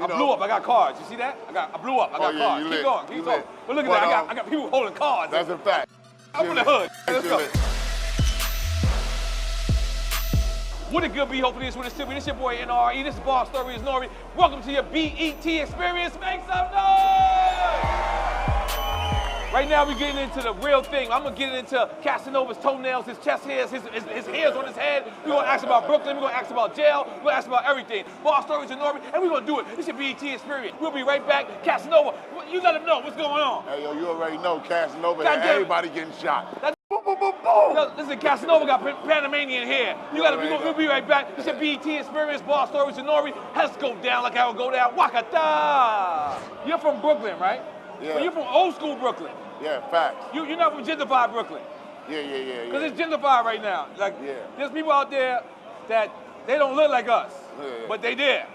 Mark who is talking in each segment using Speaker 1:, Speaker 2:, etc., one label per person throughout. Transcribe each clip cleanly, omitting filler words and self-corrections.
Speaker 1: I blew up. I got cards. You see that? I blew up. I got cards. Keep going. Keep going. But look at that. I got people holding cards.
Speaker 2: That's a fact.
Speaker 1: I'm from the hood. Let's go. What it good be? Hopefully this one is still be. This your boy N.O.R.E. This is Bar Stories N.O.R.E. Welcome to your BET experience. Make some noise! Right now we're getting into the real thing. I'm gonna get into Casanova's toenails, his chest hairs, his hairs on his head. We're gonna ask about Brooklyn. We're gonna ask about jail. We're gonna ask about everything. Bar Stories N.O.R.E. And we're gonna do it. This is your BET experience. We'll be right back. Casanova, you let them know what's going on.
Speaker 2: Hey, yo, you already know Casanova and everybody getting shot.
Speaker 1: Boom, boom, boom, boom. Yo, listen, Casanova got Panamanian hair. We'll be right back. This is your BET experience, Bar Stories N.O.R.E. Let's go down like I would go down. Wakata. You're from Brooklyn, right?
Speaker 2: Yeah.
Speaker 1: But you're from old school Brooklyn.
Speaker 2: Yeah, facts.
Speaker 1: You're not from gentrified Brooklyn.
Speaker 2: Yeah.
Speaker 1: Because it's gentrified right now. Like, there's people out there that they don't look like us, but they there.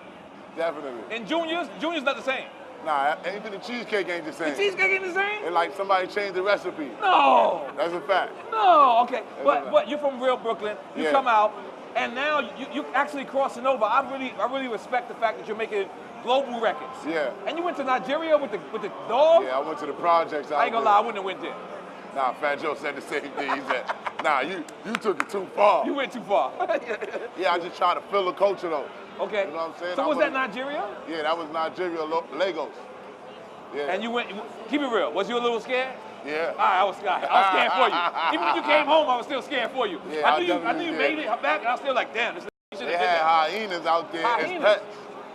Speaker 2: Definitely.
Speaker 1: And Junior's not the same.
Speaker 2: Nah, even the cheesecake ain't the same.
Speaker 1: The cheesecake ain't the same?
Speaker 2: It's like somebody changed the recipe.
Speaker 1: No.
Speaker 2: That's a fact.
Speaker 1: No, okay. But you're from real Brooklyn. You come out, and now you actually crossing over. I really respect the fact that you're making global records.
Speaker 2: Yeah.
Speaker 1: And you went to Nigeria with the dog?
Speaker 2: Yeah, I went to the projects out
Speaker 1: I ain't gonna lie, I wouldn't have went there.
Speaker 2: Nah, Fat Joe said the same thing. He said, nah, you took it too far.
Speaker 1: You went too far.
Speaker 2: Yeah, I just tried to fill the culture though.
Speaker 1: Okay.
Speaker 2: You know what I'm saying?
Speaker 1: So was that Nigeria?
Speaker 2: Yeah, that was Nigeria, Lagos. Yeah.
Speaker 1: And you went, keep it real, was you a little scared?
Speaker 2: Yeah.
Speaker 1: All right, I was scared for you. Even when you came home, I was still scared for you.
Speaker 2: Yeah,
Speaker 1: I knew you made it back, and I was still like, damn, this should have been
Speaker 2: there. Hyenas out there as pets.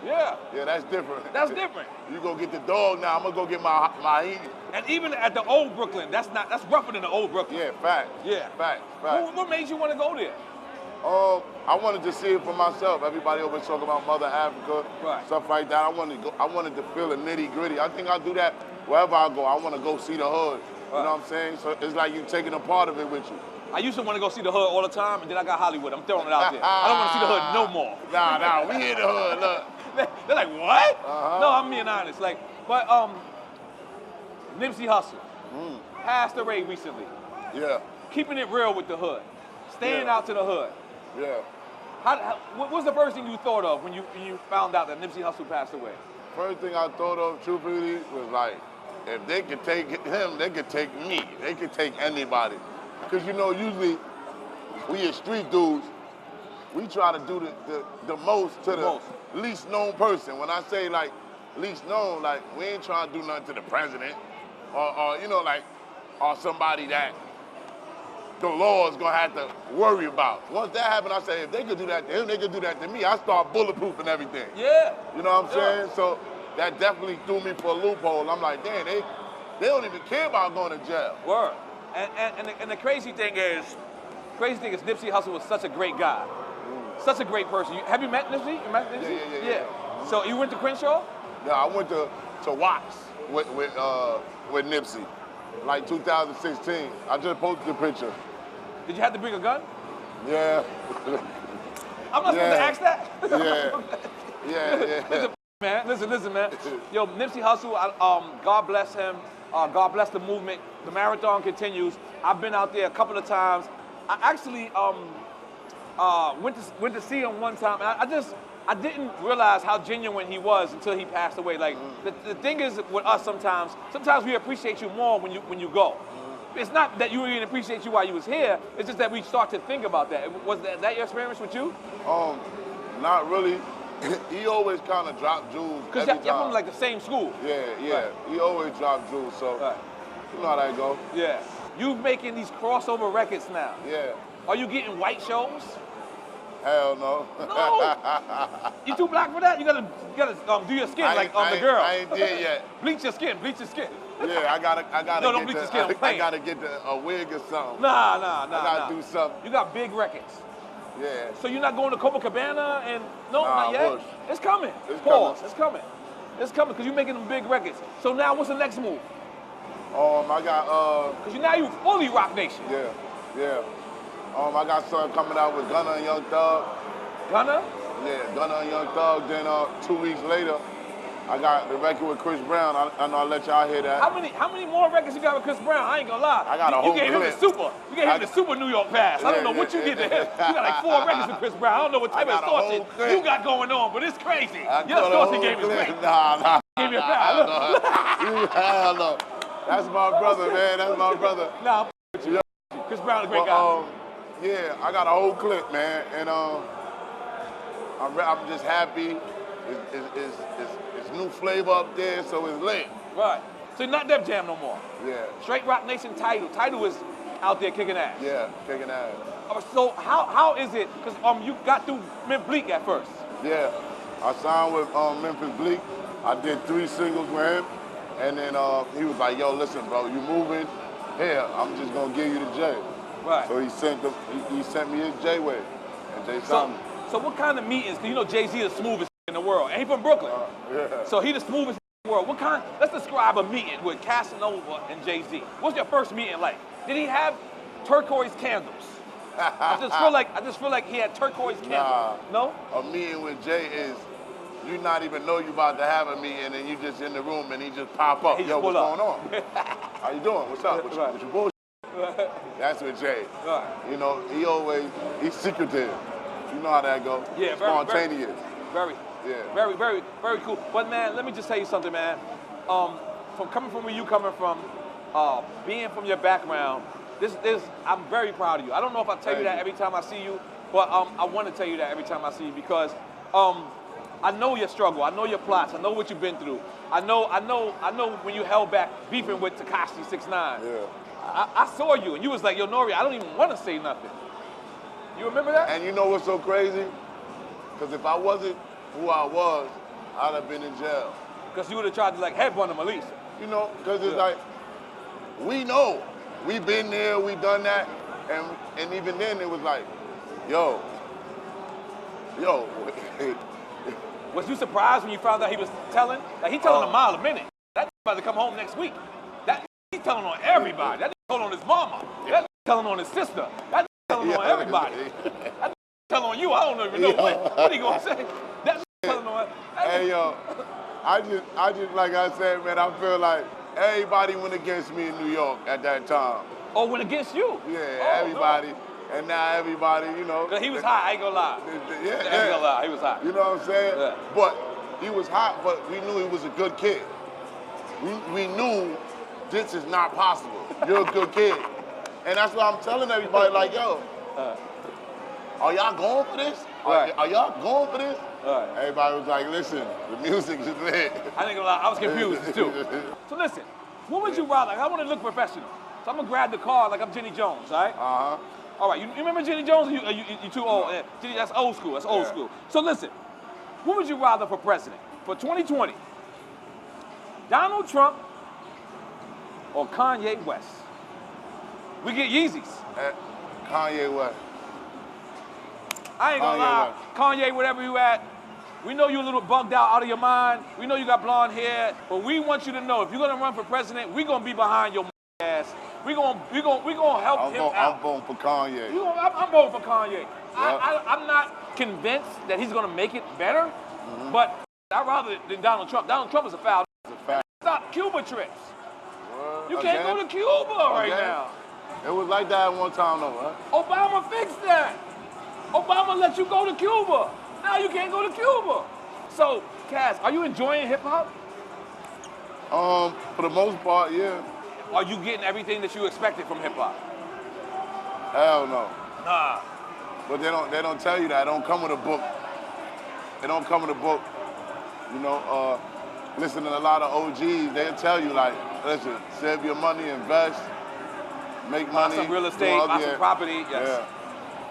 Speaker 1: Yeah.
Speaker 2: Yeah, that's different.
Speaker 1: That's different.
Speaker 2: You go get the dog now, I'm gonna go get my hyena.
Speaker 1: And even at the old Brooklyn, that's rougher than the old Brooklyn.
Speaker 2: Yeah, fact.
Speaker 1: Yeah.
Speaker 2: Fact.
Speaker 1: What made you want to go there?
Speaker 2: I wanted to see it for myself. Everybody always talk about Mother Africa, stuff like that. I wanted to feel the nitty gritty. I think I do that wherever I go. I want to go see the hood. You know what I'm saying? So it's like you taking a part of it with you. I
Speaker 1: used to want to go see the hood all the time, and then I got Hollywood. I'm throwing it out there. I don't want to see the hood no more.
Speaker 2: Nah, we in the hood, look.
Speaker 1: They're like, what? No, I'm being honest. Like, but Nipsey Hussle passed away recently.
Speaker 2: Yeah.
Speaker 1: Keeping it real with the hood, staying out to the hood.
Speaker 2: Yeah.
Speaker 1: What was the first thing you thought of when you found out that Nipsey Hussle passed away?
Speaker 2: First thing I thought of, truthfully, was like, if they could take him, they could take me. They could take anybody. Because, you know, usually we as street dudes, we try to do the most to the least known person. When I say, like, least known, like, we ain't trying to do nothing to the president or you know, like, or somebody that the law is going to have to worry about. Once that happened, I say, if they could do that to him, they could do that to me. I start bulletproofing everything.
Speaker 1: Yeah.
Speaker 2: You know what I'm saying? So that definitely threw me for a loophole. I'm like, damn, they don't even care about going to jail.
Speaker 1: Word. And the crazy thing is Nipsey Hussle was such a great guy. Such a great person. Have you met Nipsey? Yeah. So you went to Crenshaw?
Speaker 2: Yeah, I went to Watts with Nipsey, like 2016. I just posted the picture.
Speaker 1: Did you have to bring a gun?
Speaker 2: Yeah.
Speaker 1: I'm not supposed to ask that?
Speaker 2: Yeah.
Speaker 1: Listen, man. Yo, Nipsey Hussle, God bless him. God bless the movement. The marathon continues. I've been out there a couple of times. I actually went to see him one time, and I didn't realize how genuine he was until he passed away. Like the thing is with us sometimes we appreciate you more when you go. It's not that you didn't appreciate you while you was here. It's just that we start to think about that. Was that your experience with you?
Speaker 2: Not really. He always kind of dropped jewels.
Speaker 1: Because you're from like the same school.
Speaker 2: Yeah. Right. He always dropped jewels, so you know how that go.
Speaker 1: Yeah. You making these crossover records now.
Speaker 2: Yeah.
Speaker 1: Are you getting white shows?
Speaker 2: Hell no.
Speaker 1: No. You too black for that? You gotta do your skin like the girl.
Speaker 2: I ain't did yet.
Speaker 1: Bleach your skin.
Speaker 2: Yeah, I gotta.
Speaker 1: No, don't bleach your skin.
Speaker 2: I gotta get a wig or something.
Speaker 1: Nah.
Speaker 2: I gotta do something.
Speaker 1: You got big records.
Speaker 2: Yeah.
Speaker 1: So you're not going to Copacabana and
Speaker 2: not yet?
Speaker 1: Bush. It's coming. It's coming because you're making them big records. So now what's the next move?
Speaker 2: I got
Speaker 1: Because now you fully Rock Nation.
Speaker 2: Yeah. I got something coming out with Gunna and Young Thug.
Speaker 1: Gunna?
Speaker 2: Yeah, Gunna and Young Thug. Then 2 weeks later, I got the record with Chris Brown. I know I let y'all hear that.
Speaker 1: How many more records you got with Chris Brown? I ain't gonna lie.
Speaker 2: I got a whole
Speaker 1: You gave him the
Speaker 2: clip.
Speaker 1: super. You gave him the super New York pass. I don't know what you did to him. You got like 4 records with Chris Brown. I don't know what type of sources you got going on, but it's crazy. Your source he gave is great.
Speaker 2: Nah.
Speaker 1: Give me a pass.
Speaker 2: Hell no. That's my brother, man. That's my brother.
Speaker 1: Nah, Chris Brown a great guy.
Speaker 2: Yeah, I got a whole clip, man, and I'm just happy. It's new flavor up there, so it's lit.
Speaker 1: Right. So you're not Def Jam no more.
Speaker 2: Yeah.
Speaker 1: Straight Rock Nation Title. Title is out there kicking ass.
Speaker 2: Yeah, kicking ass.
Speaker 1: So how is it? Because you got through Memphis Bleak at first.
Speaker 2: Yeah. I signed with Memphis Bleak. I did 3 singles with him, and then he was like, "Yo, listen, bro, you moving here? I'm just gonna give you the J."
Speaker 1: Right.
Speaker 2: So he sent me his J way, and Jay signed me.
Speaker 1: So what kind of meetings? Because you know Jay-Z is the smoothest in the world, and he from Brooklyn.
Speaker 2: Yeah.
Speaker 1: So he the smoothest in the world. What kind? Let's describe a meeting with Casanova and Jay-Z. What's your first meeting like? Did he have turquoise candles? I just feel like he had turquoise candles. No?
Speaker 2: A meeting with Jay is you not even know you about to have a meeting and you just in the room and he just pop up. Yo, what's going on? How you doing? What's up? What you bullshit? That's with Jay.
Speaker 1: Right.
Speaker 2: You know, he's secretive. You know how that goes.
Speaker 1: Yeah,
Speaker 2: spontaneous.
Speaker 1: Very cool. But man, let me just tell you something, man. From coming from where you coming from, being from your background, I'm very proud of you. I don't know if I tell you that every time I see you, but I want to tell you that every time I see you because I know your struggle. I know your plots. I know what you've been through. I know when you held back beefing with Tekashi 6ix9ine.
Speaker 2: Yeah.
Speaker 1: I saw you and you was like, yo, N.O.R.E, I don't even want to say nothing. You remember that?
Speaker 2: And you know what's so crazy? Because if I wasn't who I was, I'd have been in jail.
Speaker 1: Because you would have tried to like headbutt him at least.
Speaker 2: You know, because it's like, we know. We been there, we done that. And even then it was like, yo.
Speaker 1: Was you surprised when you found out he was telling? Like he telling a mile a minute. That about to come home next week. That he's telling on everybody. That telling on his mama. That telling on his sister. That telling on everybody. That telling on you. I don't even know what he gonna say. That telling on.
Speaker 2: Hey yo, I just like I said, man, I feel like everybody went against me in New York at that time.
Speaker 1: Oh, went against you?
Speaker 2: Yeah, everybody. No. And now everybody, you know.
Speaker 1: Cause he was hot, I ain't gonna lie. I ain't gonna lie, he was hot.
Speaker 2: You know what I'm saying?
Speaker 1: Yeah.
Speaker 2: But he was hot, but we knew he was a good kid. We knew this is not possible. You're a good kid. And that's what I'm telling everybody, like, yo, are y'all going for this?
Speaker 1: Right.
Speaker 2: Are y'all going for this?
Speaker 1: Right.
Speaker 2: Everybody was like, listen, the music is lit.
Speaker 1: I ain't gonna lie, I was confused too. So listen, what would you rather? I want to look professional. So I'm gonna grab the card like I'm Jenny Jones, all right?
Speaker 2: Uh-huh.
Speaker 1: All right, you remember Jenny Jones? Or you too old? No. Jenny, that's old school. That's old school. So listen, what would you rather for president for 2020? Donald Trump or Kanye West? We get Yeezys.
Speaker 2: Kanye West.
Speaker 1: I ain't gonna lie. Kanye, whatever you at, we know you a little bugged out of your mind. We know you got blonde hair, but we want you to know if you're gonna run for president, we gonna be behind your ass. We gonna help him out.
Speaker 2: I'm voting for Kanye.
Speaker 1: I'm voting for Kanye. Yep. I'm not convinced that he's gonna make it better, but I'd rather than Donald Trump. Donald Trump is a foul. Stop Cuba trips. You can't go to Cuba right now.
Speaker 2: It was like that one time though, right?
Speaker 1: Obama fixed that. Obama let you go to Cuba. Now you can't go to Cuba. So, Kaz, are you enjoying hip hop?
Speaker 2: For the most part, yeah.
Speaker 1: Are you getting everything that you expected from hip hop?
Speaker 2: Hell no.
Speaker 1: Nah.
Speaker 2: But they don't tell you that. It don't come with a book. It don't come with a book. You know, listening to a lot of OGs, they'll tell you like, listen, save your money, invest, make money.
Speaker 1: Buy some real estate, buy some property. Yes.
Speaker 2: Yeah.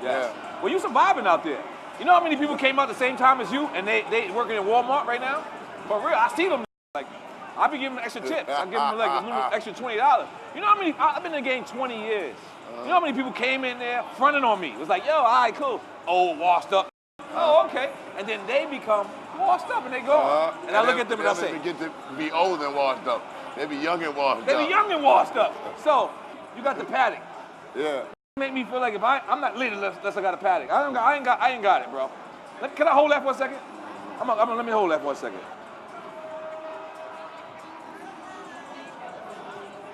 Speaker 1: Yes.
Speaker 2: Yeah.
Speaker 1: Well, you surviving out there. You know how many people came out the same time as you and they working in Walmart right now? For real, I see them like, I be giving them extra tips. I give them like a little extra $20. You know how many, I've been in the game 20 years. You know how many people came in there fronting on me? It was like, yo, all right, cool. Old, washed up. Oh, okay. And then they become washed up and they go. And I look at them and I say.
Speaker 2: They get to be old and washed up. They be young and washed up.
Speaker 1: They be young and washed up. So, you got the paddock.
Speaker 2: Yeah.
Speaker 1: Make me feel like if I'm not lit unless I got a paddock. I ain't got it, bro. Can I hold that for a second? Let me hold that for a second.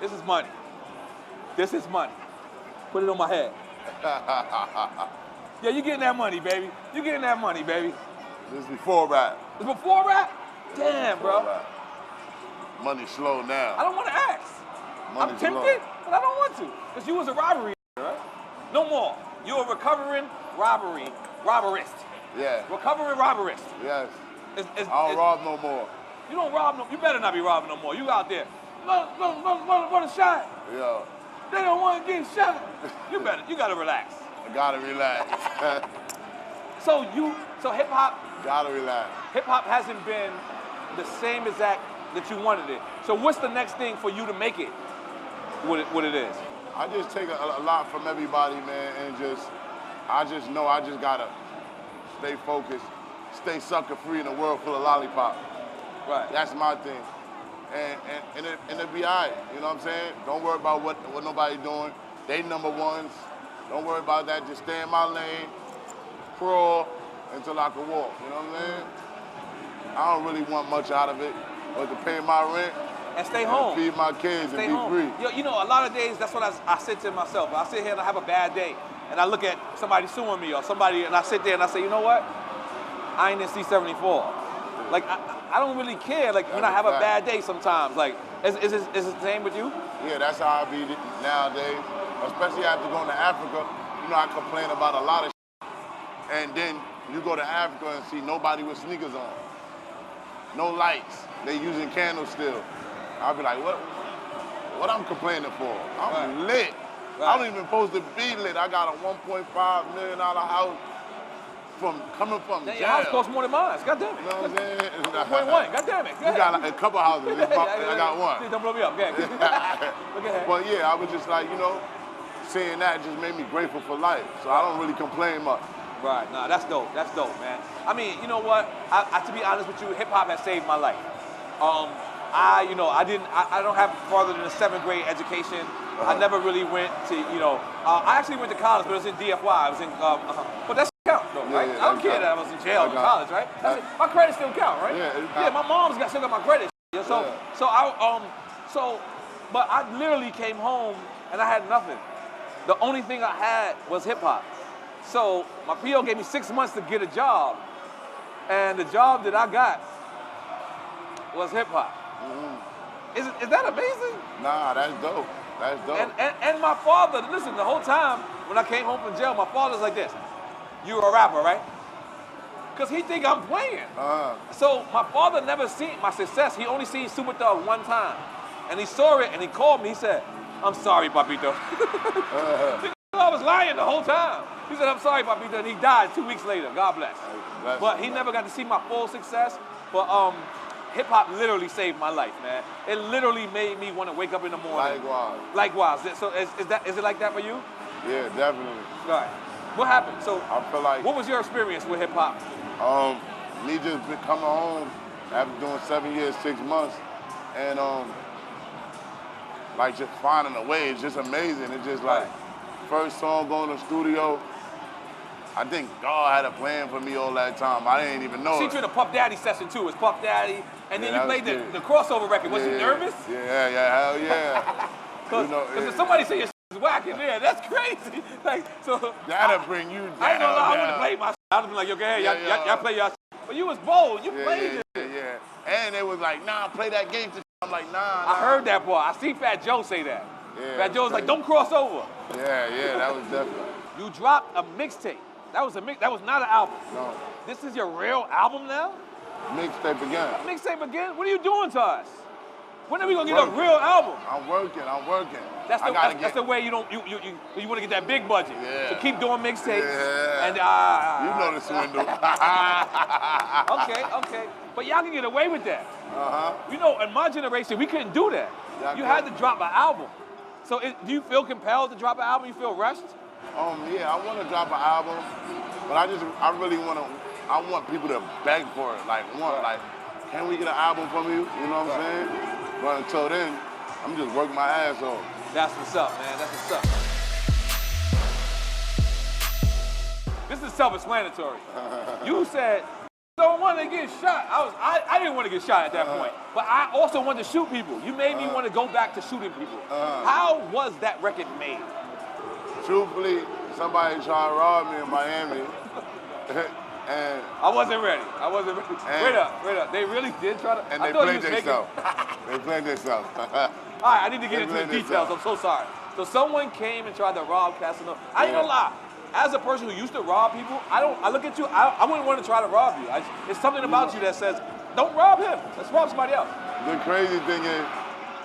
Speaker 1: This is money. This is money. Put it on my head. Yeah, you getting that money, baby. You getting that money, baby.
Speaker 2: This is before rap.
Speaker 1: It's before rap? Damn, bro.
Speaker 2: Rap. Money slow now.
Speaker 1: I don't want to ask.
Speaker 2: Money's
Speaker 1: I'm tempted,
Speaker 2: low.
Speaker 1: but I don't want to. Because you was a robbery, right? No more. You're a recovering robberist.
Speaker 2: Yeah.
Speaker 1: Recovering robberist.
Speaker 2: Yes.
Speaker 1: I
Speaker 2: I don't rob no more.
Speaker 1: You don't rob no. You better not be robbing no more. You out there. Want a shot?
Speaker 2: Yeah.
Speaker 1: They don't want to get shot. You gotta relax.
Speaker 2: I gotta relax.
Speaker 1: So hip hop.
Speaker 2: Gotta relax.
Speaker 1: Hip hop hasn't been the same exact that you wanted it. So what's the next thing for you to make it what it is?
Speaker 2: I just take a lot from everybody, man, and I just know I just gotta stay focused, stay sucker free in a world full of lollipop.
Speaker 1: Right.
Speaker 2: That's my thing. And it'll be all right, you know what I'm saying? Don't worry about what nobody doing. They number ones. Don't worry about that. Just stay in my lane, crawl until I can walk, you know what I'm saying? I don't really want much out of it, but to pay my rent
Speaker 1: and stay home.
Speaker 2: Feed my kids
Speaker 1: stay
Speaker 2: and be
Speaker 1: home.
Speaker 2: free.
Speaker 1: You know, a lot of days, that's what I said to myself. I sit here and I have a bad day, and I look at somebody suing me or somebody, and I sit there and I say, you know what? I ain't in C-74. Like, I don't really care, like, when I have a bad day sometimes. Like, is it the same with you?
Speaker 2: Yeah, that's how I be nowadays. Especially after going to Africa, you know, I complain about a lot of shit. And then you go to Africa and see nobody with sneakers on. No lights. They using candles still. I'll be like, what I'm complaining for? I'm lit. Right. I'm even supposed to be lit. I got a $1.5 million house coming from jail.
Speaker 1: Your house costs more than mine. God damn it.
Speaker 2: You know what I'm saying?
Speaker 1: 1.1. God damn it.
Speaker 2: You got a couple houses. I got one.
Speaker 1: Don't blow me up. Look ahead.
Speaker 2: But yeah, I was just like, you know, seeing that just made me grateful for life. So I don't really complain much.
Speaker 1: Right. Nah, that's dope. That's dope, man. I mean, you know what? To be honest with you, hip hop has saved my life. I don't have farther than a 7th grade education. I never really went to, I actually went to college, but it was in DFY. I was in, but that's count though, right?
Speaker 2: Yeah,
Speaker 1: I don't care that I was in jail in college, right? My credit still count, right? Yeah, my mom's still got my credit. But I literally came home and I had nothing. The only thing I had was hip hop. So my PO gave me 6 months to get a job, and the job that I got was hip hop. Mm-hmm. Is that amazing?
Speaker 2: Nah, that's dope. That's dope.
Speaker 1: And my father, listen, the whole time when I came home from jail, my father's like this. You a rapper, right? Because he think I'm playing. So my father never seen my success. He only seen Super Thug one time. And he saw it and he called me. He said, I'm sorry, Papito. I was lying the whole time. He said, I'm sorry, Papito. And he died 2 weeks later. God bless. But he never got to see my full success. But hip hop literally saved my life, man. It literally made me want to wake up in the morning. Likewise. So is it like that for you?
Speaker 2: Yeah, definitely.
Speaker 1: Right. What happened? So
Speaker 2: I feel like,
Speaker 1: what was your experience with hip hop?
Speaker 2: Me just coming home after doing 7 years, 6 months, and like just finding a way. It's just amazing. It's just like first song going to the studio. I think God had a plan for me all that time. I didn't even know.
Speaker 1: See, you in a Puff Daddy session too. It's Puff Daddy, and then you played the crossover record. Was you nervous?
Speaker 2: Yeah, hell yeah.
Speaker 1: Because if somebody say your is whack in there, that's crazy. Like, so
Speaker 2: that'll bring you down.
Speaker 1: I ain't gonna lie, I wouldn't have played my shit. I would have been like, okay, y'all play y'all shit. But you was bold. You played it.
Speaker 2: Yeah. And it was like, nah, play that game. I'm like, nah.
Speaker 1: I heard that part. I see Fat Joe say that.
Speaker 2: Yeah,
Speaker 1: Fat Joe was like, don't cross over.
Speaker 2: Yeah, that was definitely.
Speaker 1: You dropped a mixtape. That was not an album.
Speaker 2: No.
Speaker 1: This is your real album now?
Speaker 2: Mixtape again.
Speaker 1: Mixtape again? What are you doing to us? When are we gonna get a real album?
Speaker 2: I'm working.
Speaker 1: That's the way you want to get that big budget.
Speaker 2: Yeah.
Speaker 1: So keep doing mixtapes.
Speaker 2: Yeah.
Speaker 1: And
Speaker 2: you know the swindle.
Speaker 1: Okay. But y'all can get away with that. You know, in my generation, we couldn't do that. You had to drop an album. So do you feel compelled to drop an album? You feel rushed?
Speaker 2: Yeah, I want to drop an album, but I really want people to beg for it. Like, can we get an album from you? You know what I'm saying? But until then, I'm just working my ass off.
Speaker 1: That's what's up, man. That's what's up. This is self-explanatory. You said don't want to get shot. I didn't want to get shot at that point, but I also wanted to shoot people. You made me want to go back to shooting people. How was that record made?
Speaker 2: Truthfully, somebody tried to rob me in Miami. And
Speaker 1: I wasn't ready. Wait up. They really did try to.
Speaker 2: And they played themselves. They played themselves.
Speaker 1: All right, I need to get into the details. I'm so sorry. So someone came and tried to rob Casanova. I ain't gonna lie. As a person who used to rob people, I look at you. I wouldn't want to try to rob you. It's something about you that says, don't rob him. Let's rob somebody else.
Speaker 2: The crazy thing is,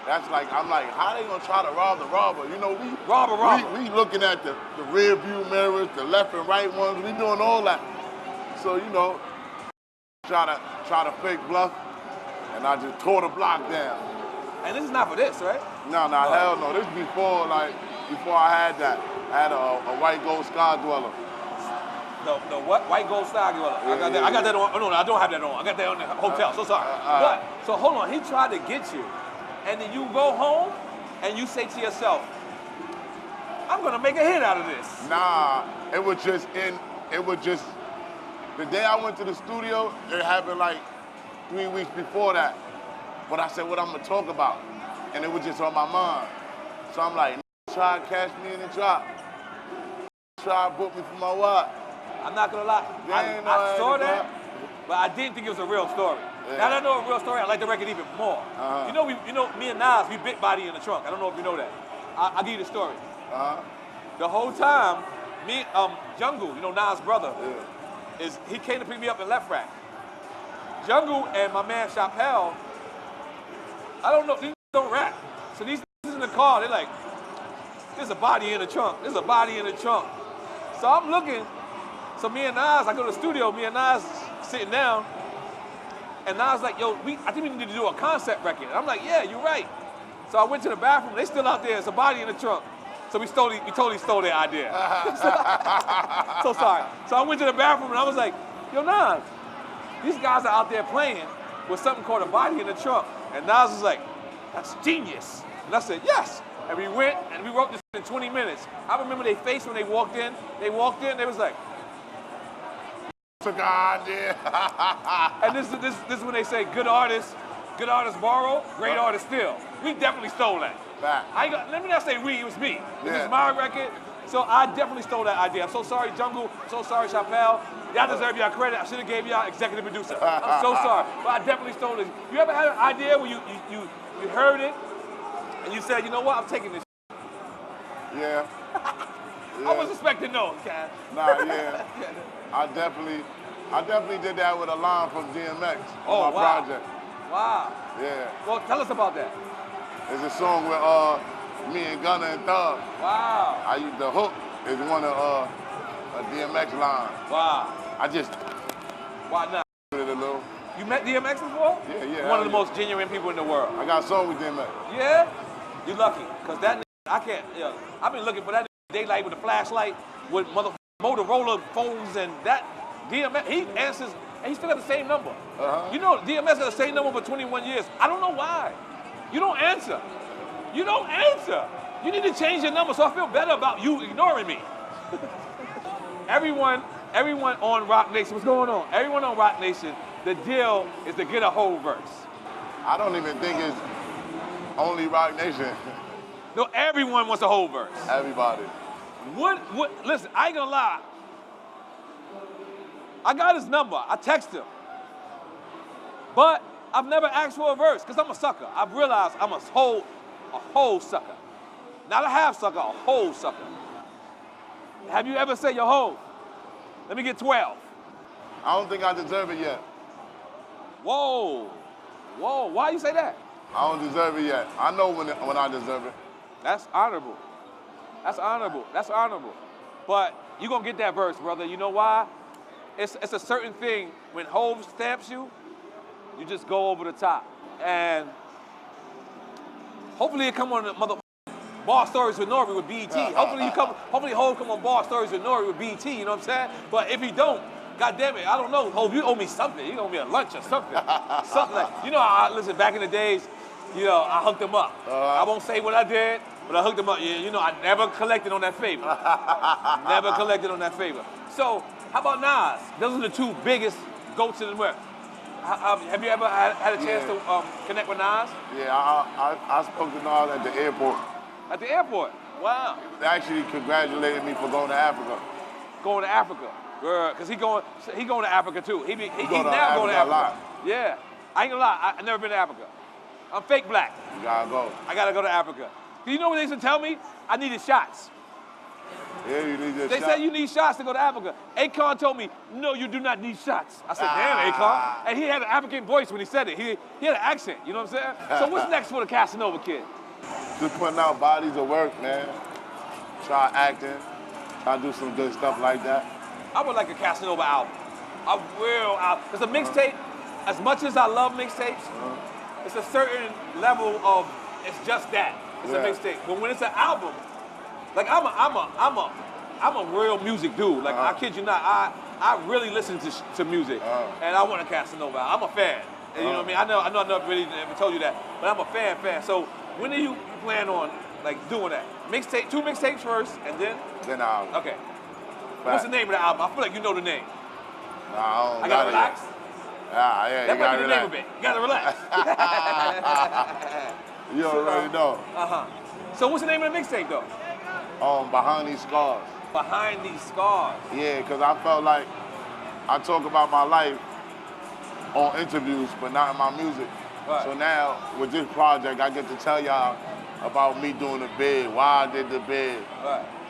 Speaker 2: I'm like, how they gonna try to rob the robber? You know, we looking at the rear view mirrors, the left and right ones. We doing all that. So you know, try to fake bluff, and I just tore the block down.
Speaker 1: And this is not for this, right?
Speaker 2: No, hell no. This is before I had that. I had a white gold sky dweller.
Speaker 1: The what? White gold sky dweller.
Speaker 2: Yeah,
Speaker 1: I got that on. Oh, no, I don't have that on. I got that on the hotel. So sorry. But so hold on. He tried to get you, and then you go home, and you say to yourself, "I'm gonna make a hit out of this."
Speaker 2: Nah, it was just the day I went to the studio. It happened like 3 weeks before that. But I said, what I'm gonna talk about? And it was just on my mind. So I'm like, try to cash me in the drop. Try to book me for my what?
Speaker 1: I'm not gonna lie. I saw that, but I didn't think it was a real story. Yeah. Now that I know a real story, I like the record even more. You know, me and Nas, we bit body in the trunk. I don't know if you know that. I'll give you the story. The whole time, me, Jungle, you know, Nas' brother, he came to pick me up in Left Rack. Jungle and my man Chappelle, I don't know, these don't rap. So these in the car, they're like, there's a body in the trunk. There's a body in the trunk. So I'm looking. So me and Nas, I go to the studio, me and Nas sitting down, and Nas like, yo, I think we need to do a concept record. And I'm like, yeah, you're right. So I went to the bathroom, they still out there, it's a body in the trunk. So we totally stole their idea. So sorry. So I went to the bathroom and I was like, yo, Nas, these guys are out there playing with something called a body in the trunk. And Nas was like, that's genius. And I said, yes. And we went and we wrote this in 20 minutes. I remember their face when they walked in. They was like,
Speaker 2: it's a good idea.
Speaker 1: And this is when they say good artists borrow, great artists steal. We definitely stole that. Let me not say we, it was me. This is my record. So I definitely stole that idea. I'm so sorry, Jungle. I'm so sorry, Chappelle. Y'all deserve y'all credit. I should have gave y'all executive producer. I'm so sorry. But I definitely stole it. You ever had an idea where you heard it and you said, you know what, I'm taking this.
Speaker 2: Yeah.
Speaker 1: I was expecting no, Cat.
Speaker 2: Nah, yeah. I definitely did that with a line from DMX on my project.
Speaker 1: Wow.
Speaker 2: Yeah.
Speaker 1: Well, tell us about that.
Speaker 2: It's a song with me and Gunna and Thug.
Speaker 1: Wow.
Speaker 2: The hook is one of a DMX line.
Speaker 1: Wow. Why not?
Speaker 2: It a little.
Speaker 1: You met DMX before?
Speaker 2: Yeah.
Speaker 1: One of the most genuine people in the world.
Speaker 2: I got a song with DMX.
Speaker 1: Yeah? You lucky, because that I can't, I've been looking for that daylight with a flashlight, with Motorola phones and that DMX, he answers, and he still got the same number. You know, DMX got the same number for 21 years. I don't know why. You don't answer. You don't answer. You need to change your number, so I feel better about you ignoring me. Everyone on Rock Nation, what's going on? Everyone on Rock Nation, the deal is to get a whole verse.
Speaker 2: I don't even think it's only Rock Nation.
Speaker 1: No, everyone wants a whole verse.
Speaker 2: Everybody.
Speaker 1: Listen, I ain't gonna lie. I got his number, I text him. But I've never asked for a verse, because I'm a sucker. I've realized I'm a whole sucker. Not a half sucker, a whole sucker. Have you ever said, yo, ho, let me get 12?
Speaker 2: I don't think I deserve it yet.
Speaker 1: Whoa, why you say that?
Speaker 2: I don't deserve it yet. I know when I deserve it.
Speaker 1: That's honorable. That's honorable. But you gonna get that verse, brother. You know why? It's a certain thing. When Hov stamps you, you just go over the top. And hopefully it come on the Bar Stories with N.O.R.E with BET. Hopefully Hov come on Bar Stories with N.O.R.E with BET, you know what I'm saying? But if he don't, God damn it, I don't know. Hov, you owe me something. You owe me a lunch or something. Something like, listen, back in the days, I hooked him up. I won't say what I did, but I hooked him up. I never collected on that favor. Never collected on that favor. So, how about Nas? Those are the two biggest goats in the West. Have you ever had a chance to connect with Nas?
Speaker 2: Yeah, I spoke to N.O.R.E at the airport.
Speaker 1: At the airport? Wow.
Speaker 2: They actually congratulated me for going to Africa.
Speaker 1: Going to Africa, because he going to Africa too. He's now going to
Speaker 2: Africa a
Speaker 1: Africa.
Speaker 2: lot.
Speaker 1: Yeah, I ain't gonna lie, I never been to Africa. I'm fake black.
Speaker 2: You gotta go.
Speaker 1: I gotta go to Africa. Do you know what they used to tell me? I needed shots.
Speaker 2: Yeah, you need
Speaker 1: They said you need shots to go to Africa. Akon told me, no, you do not need shots. I said, damn, Akon. And he had an African voice when he said it. He had an accent, you know what I'm saying? So what's next for the Casanova kid?
Speaker 2: Just putting out bodies of work, man. Try acting. Try to do some good stuff like that.
Speaker 1: I would like a Casanova album. I will. It's a mixtape. As much as I love mixtapes, it's a certain level of, it's just that. It's a mixtape. But when it's an album, like I'm a real music dude. Like I kid you not, I really listen to music, and I want a Casanova. I'm a fan. And you know what I mean? I know I never really ever told you that, but I'm a fan. So when do you plan on like doing that? Mixtape, 2 mixtapes first, and then?
Speaker 2: Then album.
Speaker 1: Okay. What's the name of the album? I feel like you know the name.
Speaker 2: Nah,
Speaker 1: I gotta relax.
Speaker 2: Yeah,
Speaker 1: that
Speaker 2: you
Speaker 1: might
Speaker 2: gotta
Speaker 1: be the
Speaker 2: relax.
Speaker 1: name of it. You gotta relax.
Speaker 2: You already know.
Speaker 1: So what's the name of the mixtape though?
Speaker 2: Behind These Scars.
Speaker 1: Behind These Scars.
Speaker 2: Yeah, because I felt like I talk about my life on interviews, but not in my music.
Speaker 1: Right.
Speaker 2: So now, with this project, I get to tell y'all about me doing the bid, why I did the bid,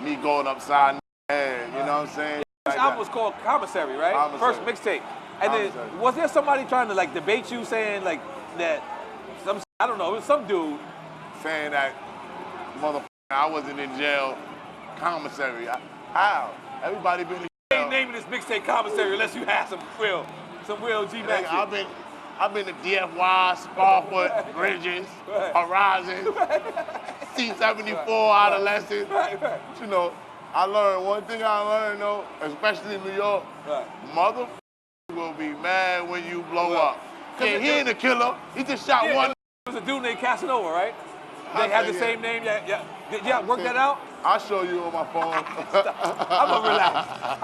Speaker 2: me going upside head, you know what I'm saying?
Speaker 1: This album was called Commissary, right?
Speaker 2: Commissary.
Speaker 1: First mixtape. And then, was there somebody trying to like debate you saying like that, I don't know, it was some dude.
Speaker 2: Saying that, motherfucker, I wasn't in jail, commissary. How? Everybody been in jail.
Speaker 1: Ain't naming this mixtape Commissary unless you have some real G-Mac shit.
Speaker 2: I've been to DFY, Sparfoot, Bridges, Horizon, C-74, Adolescent. You know, I learned one thing though, especially in New York, motherfuckers will be mad when you blow up. Yeah, he ain't a killer. He just shot one.
Speaker 1: There was a dude named Casanova, right? They had the same name. Yeah. Did y'all work that out?
Speaker 2: I'll show you on my phone.
Speaker 1: I'm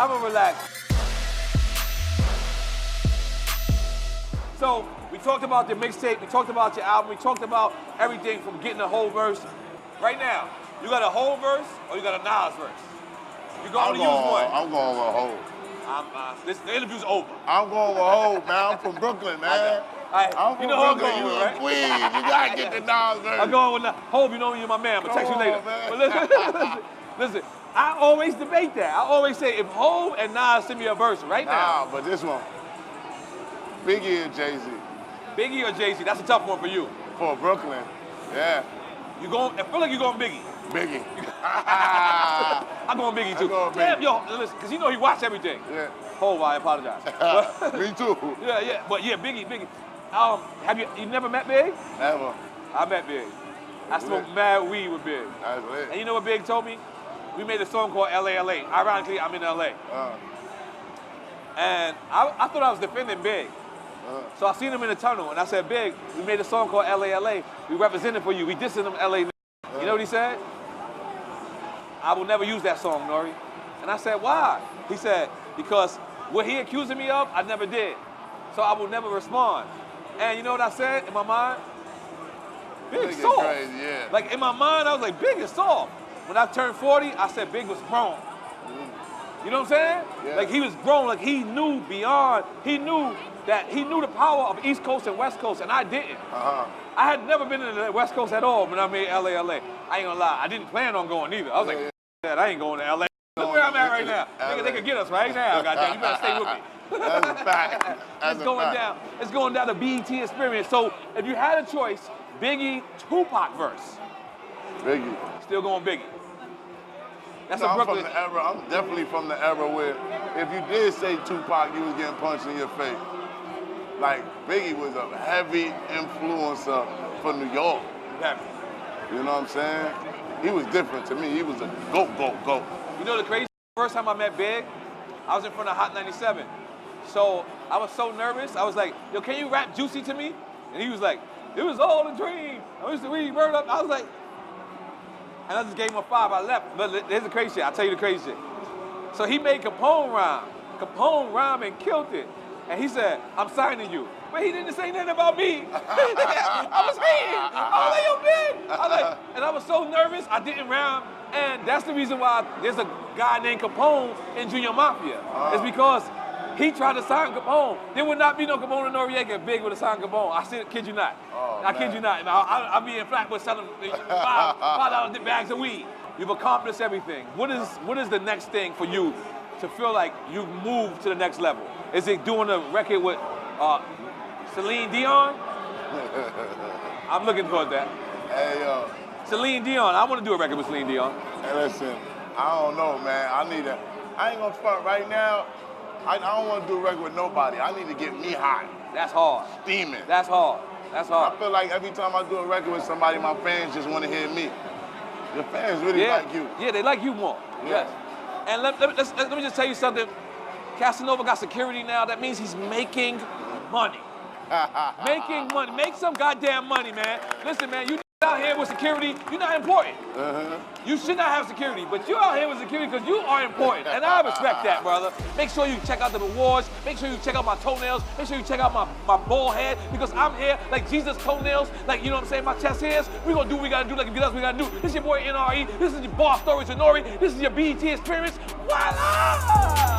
Speaker 1: gonna relax. So we talked about the mixtape, we talked about your album, we talked about everything from getting a whole verse. Right now, you got a whole verse or you got a Nas verse? You can only use one.
Speaker 2: I'm going with a whole.
Speaker 1: The interview's over.
Speaker 2: I'm going with a whole, man. I'm from Brooklyn, man. I'm from Brooklyn. You in Queens. You gotta get the Nas verse.
Speaker 1: I'm going with the Hov, you know you're my man. I'm gonna text you later.
Speaker 2: Man.
Speaker 1: But listen, I always debate that. I always say if Hov and Nas send me a verse right now.
Speaker 2: Nah, but this one, Biggie or Jay-Z?
Speaker 1: Biggie or Jay-Z? That's a tough one for you.
Speaker 2: For Brooklyn, yeah.
Speaker 1: I feel like you're going Biggie.
Speaker 2: Biggie.
Speaker 1: I'm going Biggie too.
Speaker 2: Damn,
Speaker 1: yo, listen, because you know he watched everything.
Speaker 2: Yeah.
Speaker 1: Hov, I apologize.
Speaker 2: Me too.
Speaker 1: But Biggie. Have you never met Big?
Speaker 2: Never.
Speaker 1: I met Big. I smoked mad weed with Big.
Speaker 2: That's lit.
Speaker 1: And you know what Big told me? We made a song called LA. Ironically, I'm in LA. And I thought I was defending Big. So I seen him in the tunnel and I said, Big, we made a song called LA. We represented for you. We dissing them LA. You know what he said? I will never use that song, N.O.R.E. And I said, why? He said, because what he accusing me of, I never did. So I will never respond. And you know what I said in my mind? Big soft.
Speaker 2: Crazy, yeah.
Speaker 1: Like in my mind, I was like, Big is soft. When I turned 40, I said Big was grown. You know what I'm saying?
Speaker 2: Yeah.
Speaker 1: Like he was grown, like he knew beyond, he knew the power of East Coast and West Coast, and I didn't. I had never been in the West Coast at all when I made LA. I ain't gonna lie, I didn't plan on going either. I was like, that I ain't going to LA. Look where I'm at right now. Nigga, they could get us right now, goddamn. You better stay with me.
Speaker 2: That's a fact.
Speaker 1: It's going down. It's going down the BET experience. So if you had a choice, Biggie, TUPAC verse.
Speaker 2: Biggie.
Speaker 1: Still going Biggie. That's a
Speaker 2: I'm
Speaker 1: Brooklyn.
Speaker 2: from the era. I'm definitely from the era where if you did say Tupac, you was getting punched in your face. Like Biggie was a heavy influencer for New York.
Speaker 1: Heavy.
Speaker 2: You know what I'm saying? He was different to me. He was a goat.
Speaker 1: You know the crazy? First time I met Big, I was in front of Hot 97. So I was so nervous. I was like, yo, can you rap Juicy to me? And he was like, it was all a dream. I used to read Word Up. I was like, and I just gave him a 5. I left. But here's the crazy shit. I'll tell you the crazy shit. So he made Capone rhyme. Capone rhyme and killed it. And he said, I'm signing you. But he didn't say nothing about me. I was hating. I was like, yo, big. And I was so nervous, I didn't rhyme. And that's the reason why there's a guy named Capone in Junior Mafia. It's because he tried to sign Capone. There would not be no Capone and Noriega if Big would have signed Capone. I kid you not. I kid you not. And I'll be in Flatbush selling $5 bags of weed. You've accomplished everything. What is the next thing for you to feel like you've moved to the next level? Is it doing a record with Celine Dion? I'm looking toward that.
Speaker 2: Hey, yo.
Speaker 1: Celine Dion, I want to do a record with Celine Dion.
Speaker 2: Hey, listen, I don't know, man. I ain't gonna front right now. I don't want to do a record with nobody. I need to get me hot.
Speaker 1: That's hard.
Speaker 2: Steaming.
Speaker 1: That's hard. That's hard.
Speaker 2: I feel like every time I do a record with somebody, my fans just want to hear me. Your fans really like you.
Speaker 1: Yeah, they like you more.
Speaker 2: Yes.
Speaker 1: And let me just tell you something. Casanova got security now. That means he's making money. Making money. Make some goddamn money, man. Listen, man, you out here with security, you're not important. You should not have security, but you're out here with security because you are important. And I respect that, brother. Make sure you check out the rewards. Make sure you check out my toenails. Make sure you check out my bald head because I'm here like Jesus' toenails, like, you know what I'm saying, my chest hairs. We're going to do what we got to do, like, what we got to do. This is your boy N.O.R.E. This is your boss stories with N.O.R.E. This is your BET experience. Voila!